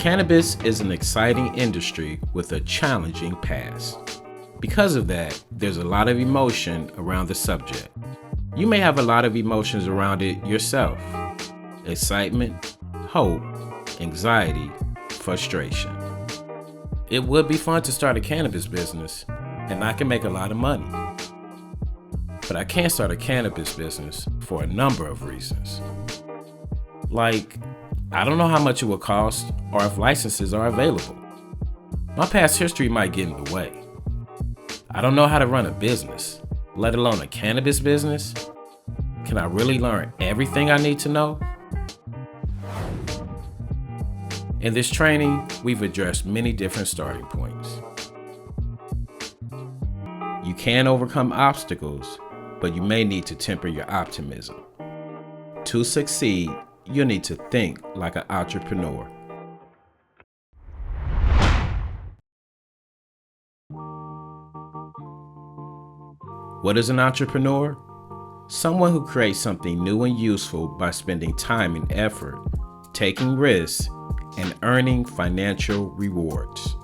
Cannabis is an exciting industry with a challenging past. Because of that, there's a lot of emotion around the subject. You may have a lot of emotions around it yourself. Excitement, hope, anxiety, frustration. It would be fun to start a cannabis business, and I can make a lot of money. But I can't start a cannabis business for a number of reasons. Like, I don't know how much it will cost or if licenses are available. My past history might get in the way. I don't know how to run a business, let alone a cannabis business. Can I really learn everything I need to know? In this training, we've addressed many different starting points. You can overcome obstacles, but you may need to temper your optimism. To succeed, you'll need to think like an entrepreneur. What is an entrepreneur? Someone who creates something new and useful by spending time and effort, taking risks, and earning financial rewards.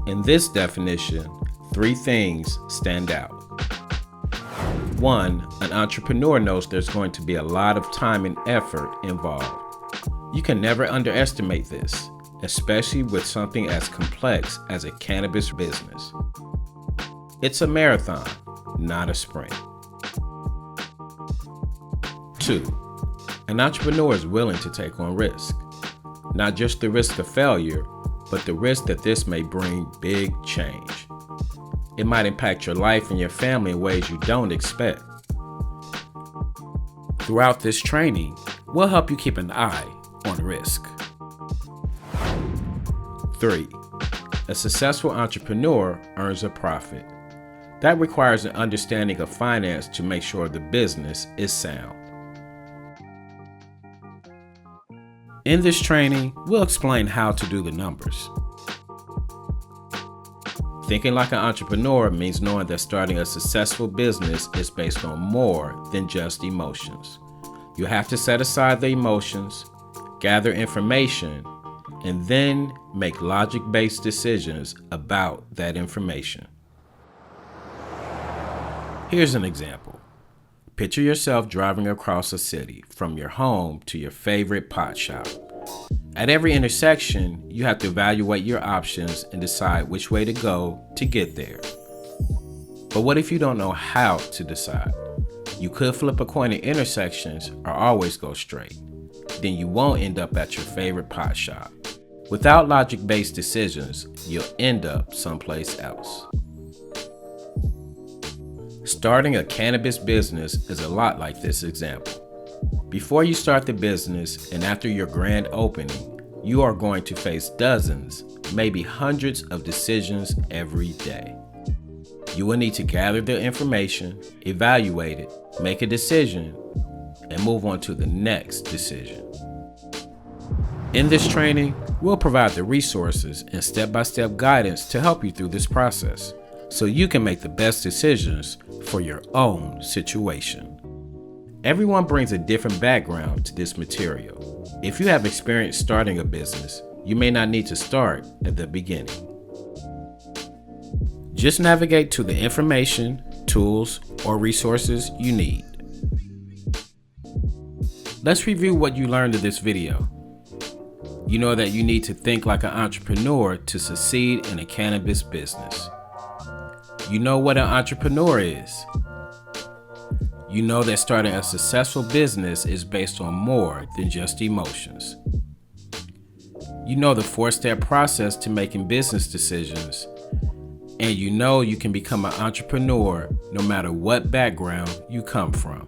In this definition, 3 things stand out. 1, an entrepreneur knows there's going to be a lot of time and effort involved. You can never underestimate this, especially with something as complex as a cannabis business. It's a marathon, not a sprint. 2, an entrepreneur is willing to take on risk. Not just the risk of failure, but the risk that this may bring big change. It might impact your life and your family in ways you don't expect. Throughout this training, we'll help you keep an eye on risk. 3, a successful entrepreneur earns a profit. That requires an understanding of finance to make sure the business is sound. In this training, we'll explain how to do the numbers. Thinking like an entrepreneur means knowing that starting a successful business is based on more than just emotions. You have to set aside the emotions, gather information, and then make logic-based decisions about that information. Here's an example. Picture yourself driving across a city from your home to your favorite pot shop. At every intersection, you have to evaluate your options and decide which way to go to get there. But what if you don't know how to decide? You could flip a coin at intersections or always go straight. Then you won't end up at your favorite pot shop. Without logic-based decisions, you'll end up someplace else. Starting a cannabis business is a lot like this example. Before you start the business and after your grand opening, you are going to face dozens, maybe hundreds of decisions every day. You will need to gather the information, evaluate it, make a decision, and move on to the next decision. In this training, we'll provide the resources and step-by-step guidance to help you through this process, so you can make the best decisions for your own situation. Everyone brings a different background to this material. If you have experience starting a business, you may not need to start at the beginning. Just navigate to the information, tools, or resources you need. Let's review what you learned in this video. You know that you need to think like an entrepreneur to succeed in a cannabis business. You know what an entrepreneur is. You know that starting a successful business is based on more than just emotions. You know the 4-step process to making business decisions. And you know you can become an entrepreneur no matter what background you come from.